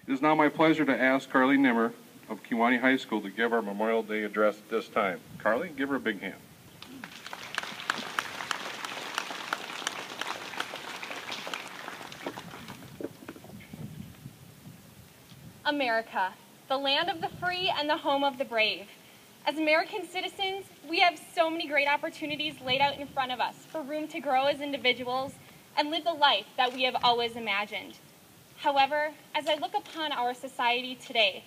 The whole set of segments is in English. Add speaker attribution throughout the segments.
Speaker 1: It is now my pleasure to ask Karlee Nimmer of Kewaunee High School to give our Memorial Day address at this time. Karlee, give her a big hand.
Speaker 2: America, the land of the free and the home of the brave. As American citizens, we have so many great opportunities laid out in front of us for room to grow as individuals and live the life that we have always imagined. However, as I look upon our society today,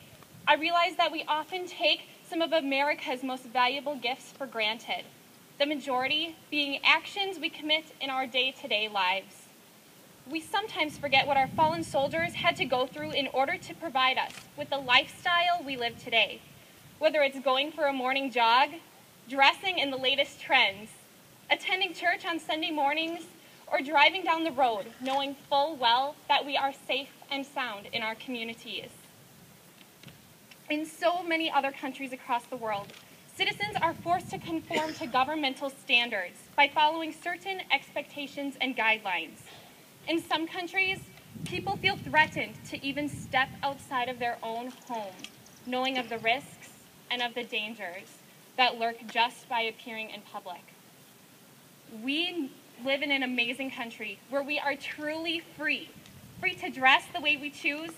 Speaker 2: I realize that we often take some of America's most valuable gifts for granted, the majority being actions we commit in our day-to-day lives. We sometimes forget what our fallen soldiers had to go through in order to provide us with the lifestyle we live today, whether it's going for a morning jog, dressing in the latest trends, attending church on Sunday mornings, or driving down the road knowing full well that we are safe and sound in our communities. In so many other countries across the world, citizens are forced to conform to governmental standards by following certain expectations and guidelines. In some countries, people feel threatened to even step outside of their own home, knowing of the risks and of the dangers that lurk just by appearing in public. We live in an amazing country where we are truly free to dress the way we choose,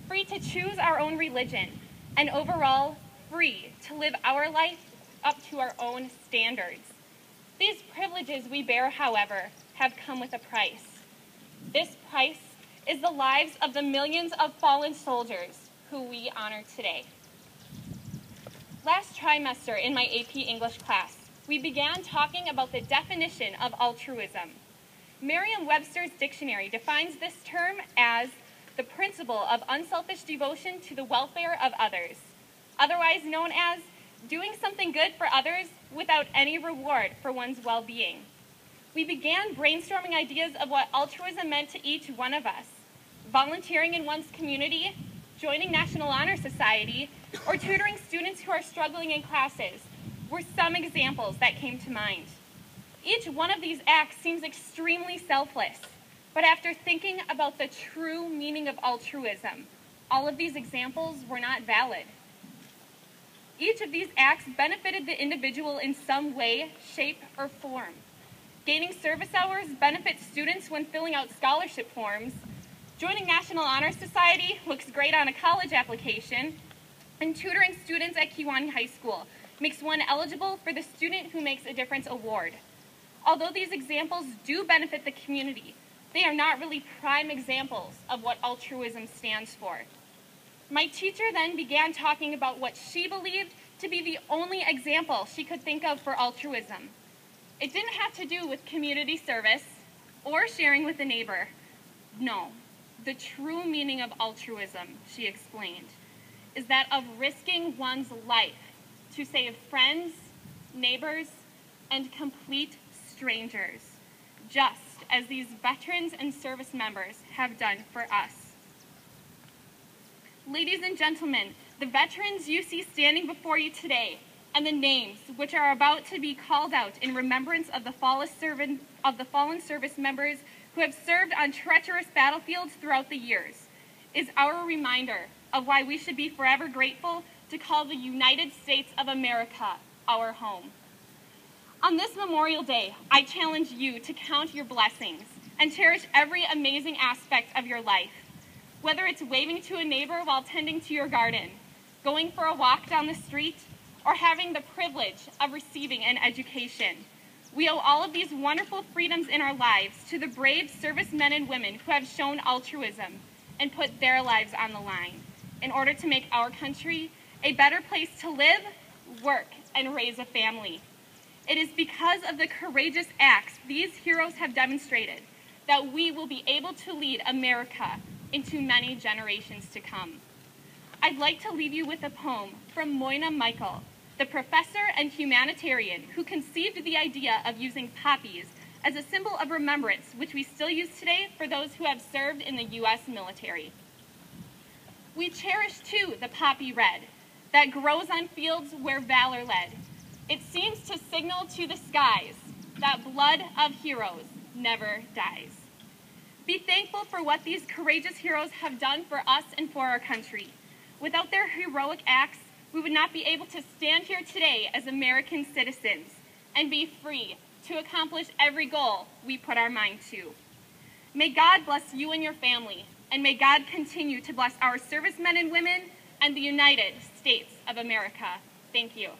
Speaker 2: free to choose our own religion, and overall free to live our life up to our own standards. These privileges we bear, however, have come with a price. This price is the lives of the millions of fallen soldiers who we honor today. Last trimester in my AP English class, we began talking about the definition of altruism. Merriam-Webster's dictionary defines this term as the principle of unselfish devotion to the welfare of others, otherwise known as doing something good for others without any reward for one's well-being. We began brainstorming ideas of what altruism meant to each one of us. Volunteering in one's community, joining National Honor Society, or tutoring students who are struggling in classes were some examples that came to mind. Each one of these acts seems extremely selfless, but after thinking about the true meaning of altruism, all of these examples were not valid. Each of these acts benefited the individual in some way, shape, or form. Gaining service hours benefits students when filling out scholarship forms. Joining National Honor Society looks great on a college application. And tutoring students at Kewaunee High School makes one eligible for the Student Who Makes a Difference award. Although these examples do benefit the community, they are not really prime examples of what altruism stands for. My teacher then began talking about what she believed to be the only example she could think of for altruism. It didn't have to do with community service or sharing with a neighbor. No, the true meaning of altruism, she explained, is that of risking one's life to save friends, neighbors, and complete strangers, just as these veterans and service members have done for us. Ladies and gentlemen, the veterans you see standing before you today and the names which are about to be called out in remembrance of the fallen service members who have served on treacherous battlefields throughout the years is our reminder of why we should be forever grateful to call the United States of America our home. On this Memorial Day, I challenge you to count your blessings and cherish every amazing aspect of your life. Whether it's waving to a neighbor while tending to your garden, going for a walk down the street, or having the privilege of receiving an education. We owe all of these wonderful freedoms in our lives to the brave servicemen and women who have shown altruism and put their lives on the line in order to make our country a better place to live, work, and raise a family. It is because of the courageous acts these heroes have demonstrated that we will be able to lead America into many generations to come. I'd like to leave you with a poem from Moyna Michael, the professor and humanitarian who conceived the idea of using poppies as a symbol of remembrance, which we still use today for those who have served in the U.S. military. We cherish, too, the poppy red that grows on fields where valor led. It seems to signal to the skies that blood of heroes never dies. Be thankful for what these courageous heroes have done for us and for our country. Without their heroic acts, we would not be able to stand here today as American citizens and be free to accomplish every goal we put our mind to. May God bless you and your family, and may God continue to bless our servicemen and women and the United States of America. Thank you.